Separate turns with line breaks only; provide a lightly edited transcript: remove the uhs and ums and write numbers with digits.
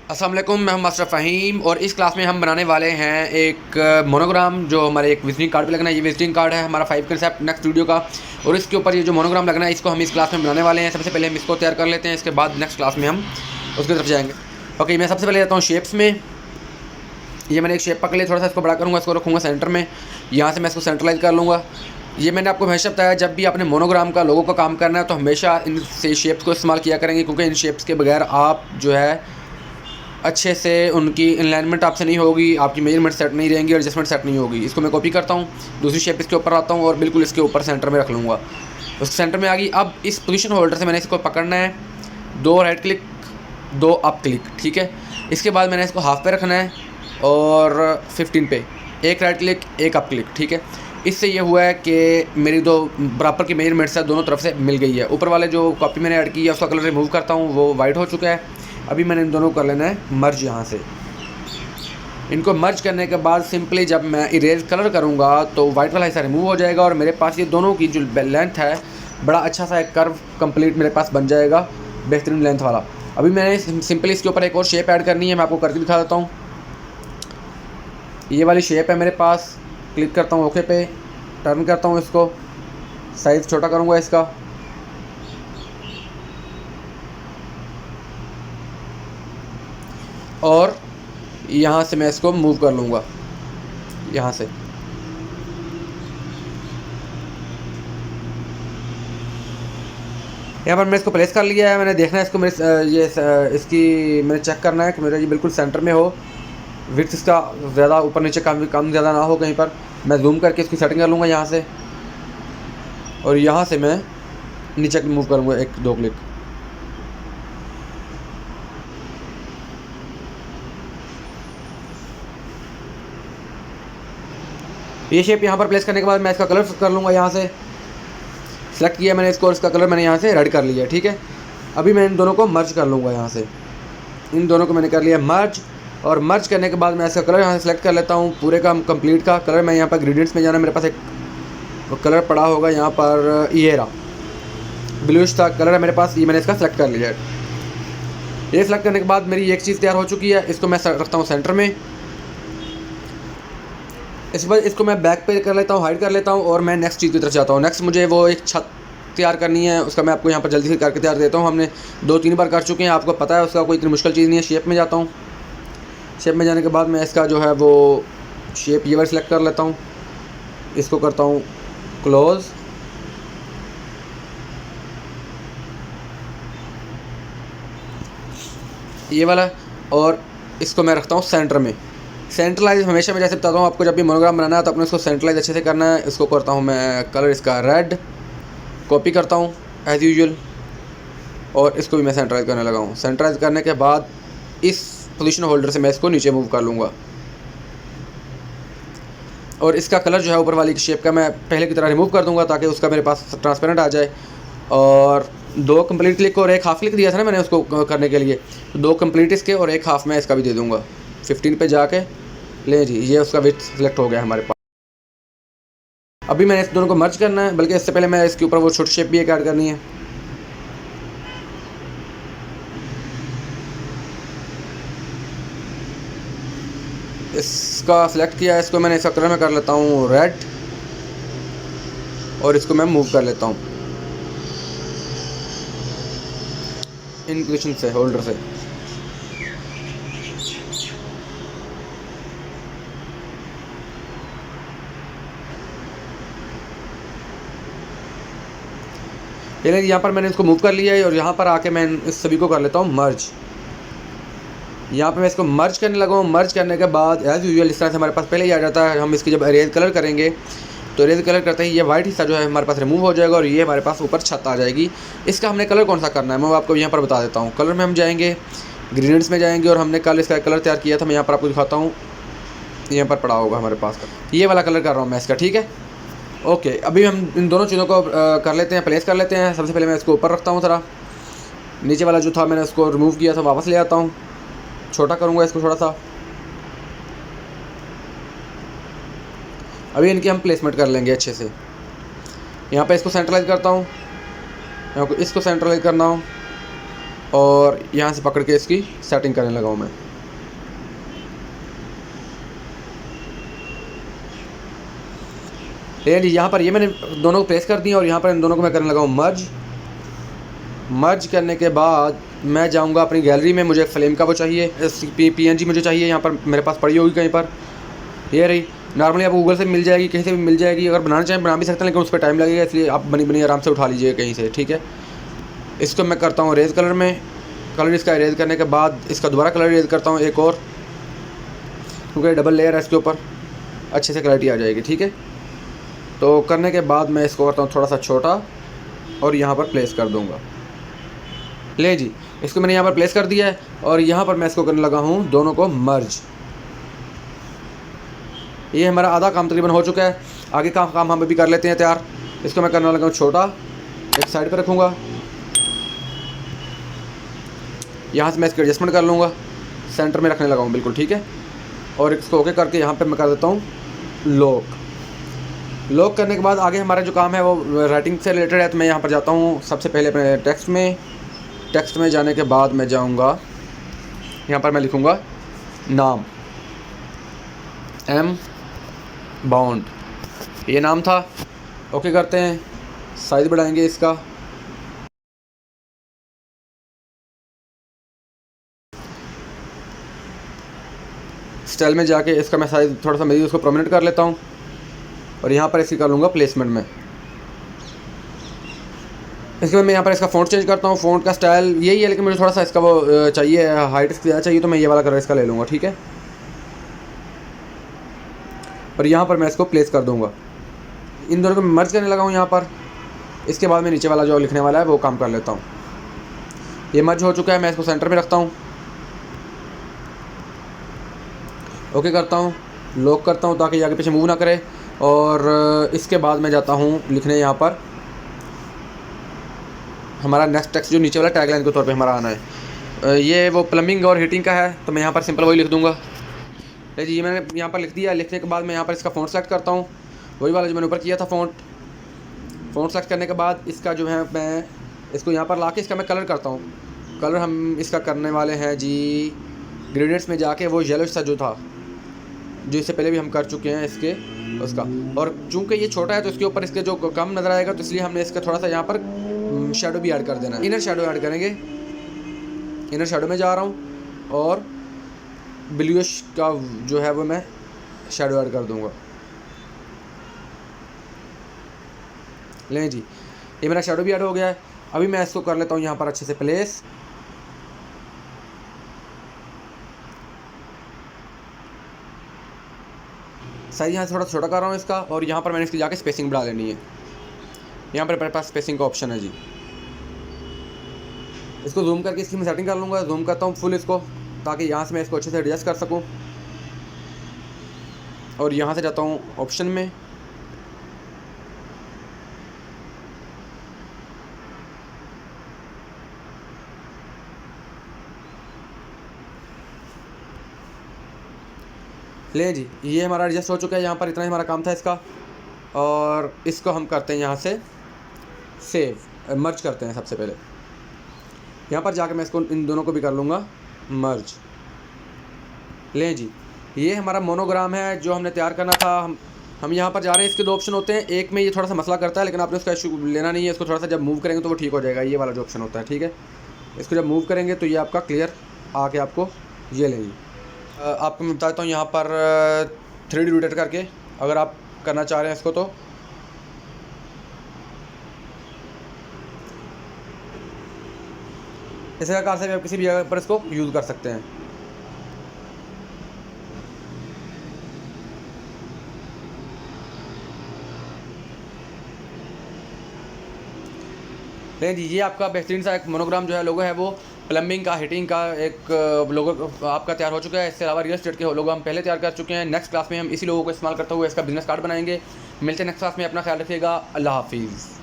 अस्सलाम वालेकुम, मैं हूं मास्टर फ़हीम और इस क्लास में हम बनाने वाले हैं एक मोनोग्राम जो हमारे एक विजिटिंग कार्ड पे लगना है। ये विजिटिंग कार्ड है हमारा 5 कंसेप्ट नेक्स्ट वीडियो का, और इसके ऊपर ये जो मोनोग्राम लगना है इसको हम इस क्लास में बनाने वाले हैं। सबसे पहले हम इसको तैयार कर लेते हैं, इसके बाद नेक्स्ट क्लास में हम उसकी तरफ जाएंगे। ओके, मैं सबसे पहले जाता हूँ शेप्स में। ये मैंने एक शेप पकड़ लिया, थोड़ा सा इसको बड़ा करूँगा, इसको रखूँगा सेंटर में। यहाँ से मैं इसको सेंट्रलाइज कर लूँगा। ये मैंने आपको हमेशा बताया, जब भी आपने मोनोग्राम का लोगो का काम करना है तो हमेशा इन से शेप्स को इस्तेमाल किया करेंगे, क्योंकि इन शेप्स के बगैर आप जो है अच्छे से उनकी अलाइनमेंट आपसे नहीं होगी, आपकी मेजरमेंट सेट नहीं रहेंगी, एडजस्टमेंट सेट नहीं होगी। इसको मैं कॉपी करता हूँ, दूसरी शेप इसके ऊपर आता हूँ और बिल्कुल इसके ऊपर सेंटर में रख लूँगा। उसके सेंटर में आ गई। अब इस पोजीशन होल्डर से मैंने इसको पकड़ना है, 2 राइट क्लिक 2 अप क्लिक, ठीक है। इसके बाद मैंने इसको हाफ पे रखना है और 15 पे 1 राइट क्लिक 1 अप क्लिक, ठीक है। इससे ये हुआ है कि मेरी दो बराबर की मेजरमेंट्स है, दोनों तरफ से मिल गई है। ऊपर वाले जो कॉपी मैंने ऐड की है उसका कलर रिमूव करता हूँ, वो वाइट हो चुका है। अभी मैंने इन दोनों को कर लेना है मर्ज। यहाँ से इनको मर्ज करने के बाद सिंपली जब मैं इरेज कलर करूँगा तो वाइट वाला हिस्सा रिमूव हो जाएगा और मेरे पास ये दोनों की जो लेंथ है बड़ा अच्छा सा एक कर्व कंप्लीट मेरे पास बन जाएगा, बेहतरीन लेंथ वाला। अभी मैंने सिंपली इसके ऊपर एक और शेप ऐड करनी है, मैं आपको करके दिखा देता हूँ। ये वाली शेप है मेरे पास, क्लिक करता हूँ ओके पे, टर्न करता हूँ इसको, साइज़ छोटा करूँगा इसका, और यहाँ से मैं इसको मूव कर लूँगा। यहाँ से यहाँ पर मैंने इसको प्लेस कर लिया है। मैंने देखना है इसको, मेरे इसकी मैंने चेक करना है कि मेरा ये बिल्कुल सेंटर में हो, विड्थ इसका ज़्यादा ऊपर नीचे कम ज़्यादा ना हो कहीं पर। मैं जूम करके इसकी सेटिंग कर लूँगा यहाँ से, और यहाँ से मैं नीचे मूव करूँगा 1-2 क्लिक। ये शेप यहाँ पर प्लेस करने के बाद मैं इसका कलर कर लूँगा। यहाँ से सेलेक्ट किया मैंने इसको और इसका कलर मैंने यहाँ से रेड कर लिया, ठीक है। अभी मैं इन दोनों को मर्ज कर लूँगा। यहाँ से इन दोनों को मैंने कर लिया मर्ज, और मर्ज करने के बाद मैं इसका कलर यहाँ से सेलेक्ट कर लेता हूँ, पूरे का कंप्लीट का कलर। मैं यहाँ पर ग्रेडियंट्स में जाना, मेरे पास एक कलर पड़ा होगा यहाँ पर, ये रहा ब्लूइश था कलर है मेरे पास, ये मैंने इसका सेलेक्ट कर लिया है। ये सेलेक्ट करने के बाद मेरी एक चीज़ तैयार हो चुकी है, इसको मैं रखता हूँ सेंटर में। इस बार इसको मैं बैक पे कर लेता हूँ, हाइड कर लेता हूँ, और मैं नेक्स्ट चीज़ की तरफ जाता हूँ। नेक्स्ट मुझे वो एक छत तैयार करनी है, उसका मैं आपको यहाँ पर जल्दी से करके तैयार देता हूँ। हमने 2-3 बार कर चुके हैं, आपको पता है, उसका कोई इतनी मुश्किल चीज़ नहीं है। शेप में जाता हूँ, शेप में जाने के बाद मैं इसका जो है वो शेप ये वाला सेलेक्ट कर लेता हूँ, इसको करता हूँ क्लोज़, ये वाला, और इसको मैं रखता हूँ सेंटर में। सेंट्रलाइज हमेशा मैं जैसे बताता हूँ आपको, जब भी मोनोग्राम बनाना है तो अपने इसको सेंट्रलाइज अच्छे से करना है। इसको करता हूँ मैं कलर इसका रेड, कॉपी करता हूँ एज़ यूजुअल, और इसको भी मैं सेंट्रलाइज करने लगा हूँ। सेंट्रलाइज करने के बाद इस पोजीशन होल्डर से मैं इसको नीचे मूव कर लूँगा, और इसका कलर जो है ऊपर वाली शेप का मैं पहले की तरह रिमूव कर दूँगा, ताकि उसका मेरे पास ट्रांसपेरेंट आ जाए। और 2 कंप्लीट क्लिक और 1 हाफ क्लिक दिया था ना मैंने उसको करने के लिए, तो 2 कंप्लीट इसके और 1 हाफ मैं इसका भी दे दूँगा। 15 पे जाके ले जी, ये उसका विड्थ सिलेक्ट हो गया हमारे पास। अभी मैंने इस दोनों को मर्ज करना है, बल्कि इससे पहले मैं इसके ऊपर वो छोटी शेप भी एक ऐड करनी है। इसका सिलेक्ट किया है, इसको मैंने इसका कलर में कर लेता हूँ रेड, और इसको मैं मूव कर लेता हूँ इन पोजीशन से, होल्डर से। ये यहाँ पर मैंने इसको मूव कर लिया है, और यहाँ पर आके मैं इस सभी को कर लेता हूँ मर्ज। यहाँ पे मैं इसको मर्ज करने लगा हूँ। मर्ज करने के बाद एज़ यूजुअल इस तरह से हमारे पास पहले ही आ जाता है। हम इसकी जब इरेज कलर करेंगे तो इरेज कलर करते ही ये वाइट हिस्सा जो है हमारे पास रिमूव हो जाएगा, और ये हमारे पास ऊपर छत आ जाएगी। इसका हमने कलर कौन सा करना है मैं आपको यहाँ पर बता देता हूँ। कलर में हम जाएंगे, ग्रेडियंट्स में जाएंगे, और हमने कल इसका कलर तैयार किया था, मैं यहाँ पर आपको दिखाता हूँ। यहाँ पर पड़ा होगा हमारे पास, ये वाला कलर कर रहा हूँ मैं इसका, ठीक है। ओके, अभी हम इन दोनों चीज़ों को कर लेते हैं, प्लेस कर लेते हैं। सबसे पहले मैं इसको ऊपर रखता हूँ, थोड़ा नीचे वाला जो था मैंने उसको रिमूव किया था वापस ले आता हूँ, छोटा करूँगा इसको थोड़ा सा। अभी इनकी हम प्लेसमेंट कर लेंगे अच्छे से। यहाँ पे इसको सेंट्रलाइज करता हूँ, यहाँ को इसको सेंट्रलाइज करना हो, और यहाँ से पकड़ के इसकी सेटिंग करने लगा हूँ मैं। ये जी यहाँ पर ये मैंने दोनों को प्लेस कर दिया और यहाँ पर इन दोनों को मैं करने लगा हूँ मर्ज। मर्ज करने के बाद मैं जाऊँगा अपनी गैलरी में, मुझे फ्लेम का वो चाहिए, PNG मुझे चाहिए, यहाँ पर मेरे पास पड़ी होगी कहीं पर, ये रही। नॉर्मली आपको गूगल से मिल जाएगी, कहीं से भी मिल जाएगी, अगर बनाना चाहें बना भी सकते हैं, लेकिन उस पर टाइम लगेगा, इसलिए आप बनी बनी आराम से उठा लीजिए कहीं से, ठीक है। इसको मैं करता हूँ रेज कलर में, कलर इसका इरेज करने के बाद इसका दोबारा कलर इरेज करता हूँ एक और, क्योंकि डबल लेयर है इसके ऊपर, अच्छे से क्लैरिटी आ जाएगी, ठीक है। तो करने के बाद मैं इसको करता हूँ थोड़ा सा छोटा और यहाँ पर प्लेस कर दूँगा। ले जी, इसको मैंने यहाँ पर प्लेस कर दिया है और यहाँ पर मैं इसको करने लगा हूँ दोनों को मर्ज। ये हमारा आधा काम तकरीबन हो चुका है, आगे का काम हम अभी कर लेते हैं तैयार। इसको मैं करने लगा हूँ छोटा, एक साइड पर रखूँगा, यहाँ से मैं इसकी एडजस्टमेंट कर लूँगा, सेंटर में रखने लगा हूँ बिल्कुल, ठीक है। और इसको ओके करके यहाँ पे मैं कर देता हूँ लॉक। लॉक करने के बाद आगे हमारा जो काम है वो राइटिंग से रिलेटेड है, तो मैं यहाँ पर जाता हूँ सबसे पहले अपने टेक्स्ट में जाने के बाद मैं जाऊँगा, यहाँ पर मैं लिखूँगा नाम, M बाउंड, ये नाम था। ओके करते हैं, साइज़ बढ़ाएंगे इसका, स्टाइल में जाके इसका मैं साइज़ थोड़ा सा मेरी उसको प्रोमिनेंट कर लेता हूँ और यहाँ पर इसकी कर लूँगा प्लेसमेंट में। इसके बाद मैं यहाँ पर इसका फ़ॉन्ट चेंज करता हूँ, फ़ॉन्ट का स्टाइल यही है, लेकिन मुझे थोड़ा सा इसका वो चाहिए, हाइट इसकी ज़्यादा चाहिए, तो मैं ये वाला कलर इसका ले लूँगा, ठीक है। और यहाँ पर मैं इसको प्लेस कर दूँगा, इन दोनों को मर्ज करने लगा हूँ यहाँ पर। इसके बाद मैं नीचे वाला जो लिखने वाला है वो काम कर लेता हूँ। ये मर्ज हो चुका है, मैं इसको सेंटर में रखता हूँ, ओके करता हूँ, लॉक करता हूँ ताकि ये आगे पीछे मूव ना करे। और इसके बाद मैं जाता हूँ लिखने यहाँ पर हमारा नेक्स्ट टेक्स्ट जो नीचे वाला टैगलाइन के तौर पे हमारा आना है, ये वो प्लम्बिंग और हीटिंग का है, तो मैं यहाँ पर सिंपल वही लिख दूँगा। जी ये मैंने यहाँ पर लिख दिया। लिखने के बाद मैं यहाँ पर इसका फ़ॉन्ट सेलेक्ट करता हूँ, वही वाला जो मैंने ऊपर किया था फ़ॉन्ट सेलेक्ट करने के बाद इसका जो है मैं इसको यहाँ पर ला के इसका मैं कलर करता हूँ। कलर हम इसका करने वाले हैं जी ग्रेडियंट्स में जाके, वो येलो सा जो था, जो इससे पहले भी हम कर चुके हैं इसके उसका। और चूँकि ये छोटा है तो इसके ऊपर इसके जो कम नज़र आएगा, तो इसलिए हमने इसका थोड़ा सा यहाँ पर शेडो भी ऐड कर देना है। इनर शेडो ऐड करेंगे, इनर शेडो में जा रहा हूँ और ब्लूइश का जो है वो मैं शेडो ऐड कर दूँगा। लें जी, ये मेरा शेडो भी ऐड हो गया है। अभी मैं इसको कर लेता हूँ यहाँ पर अच्छे से प्लेस। साइज यहाँ से थोड़ा छोटा कर रहा हूँ इसका, और यहाँ पर मैंने इसकी जाके स्पेसिंग बढ़ा लेनी है। यहाँ पर मेरे पास स्पेसिंग का ऑप्शन है जी, इसको जूम करके इसकी मैं सेटिंग कर लूँगा। जूम करता हूँ फुल इसको, ताकि यहाँ से मैं इसको अच्छे से एडजस्ट कर सकूँ। और यहाँ से जाता हूँ ऑप्शन में, ले जी, ये हमारा एडजस्ट हो चुका है। यहाँ पर इतना ही हमारा काम था इसका, और इसको हम करते हैं यहाँ से सेव, मर्ज करते हैं। सबसे पहले यहाँ पर जाकर मैं इसको इन दोनों को भी कर लूँगा मर्ज। लें जी, ये हमारा मोनोग्राम है जो हमने तैयार करना था। हम यहाँ पर जा रहे हैं। इसके दो ऑप्शन होते हैं, एक में ये थोड़ा सा मसला करता है, लेकिन आपने उसका इशू लेना नहीं है। इसको थोड़ा सा जब मूव करेंगे तो वो ठीक हो जाएगा। ये वाला जो ऑप्शन होता है, ठीक है, इसको जब मूव करेंगे तो ये आपका क्लियर आके आपको ये लेंगे। आपको मैं बताता हूँ यहाँ पर 3D रोटेट करके अगर आप करना चाह रहे हैं इसको, तो इस प्रकार से भी आप किसी भी जगह पर इसको यूज़ कर सकते हैं। लेकिन जी, ये आपका बेहतरीन सा एक मोनोग्राम जो है, लोगो है, वो प्लम्बिंग का, हीटिंग का एक लोगो आपका तैयार हो चुका है। इसके अलावा रियल एस्टेट के लोगो हम पहले तैयार कर चुके हैं। नेक्स्ट क्लास में हम इसी लोगों को इस्तेमाल करते हुए इसका बिजनेस कार्ड बनाएंगे। मिलते हैं नेक्स्ट क्लास में। अपना ख्याल रखिएगा। अल्लाह हाफिज़।